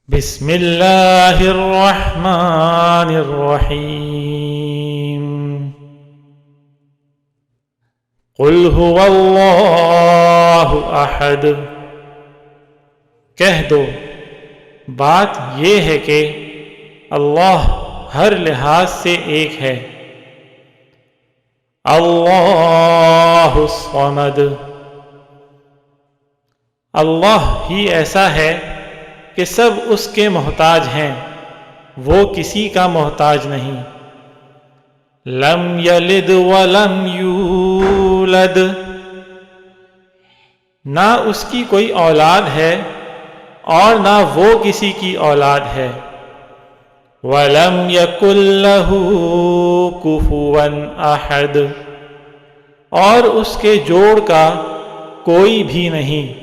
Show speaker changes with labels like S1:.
S1: بسم اللہ الرحمن الرحیم قل هو اللہ احد، کہہ دو بات یہ ہے کہ اللہ ہر لحاظ سے ایک ہے۔ اللہ الصمد، اللہ ہی ایسا ہے کہ سب اس کے محتاج ہیں، وہ کسی کا محتاج نہیں۔ لم یلد ولم یولد، نہ اس کی کوئی اولاد ہے اور نہ وہ کسی کی اولاد ہے۔ ولم یکن لہ کفوا احد، اور اس کے جوڑ کا کوئی بھی نہیں۔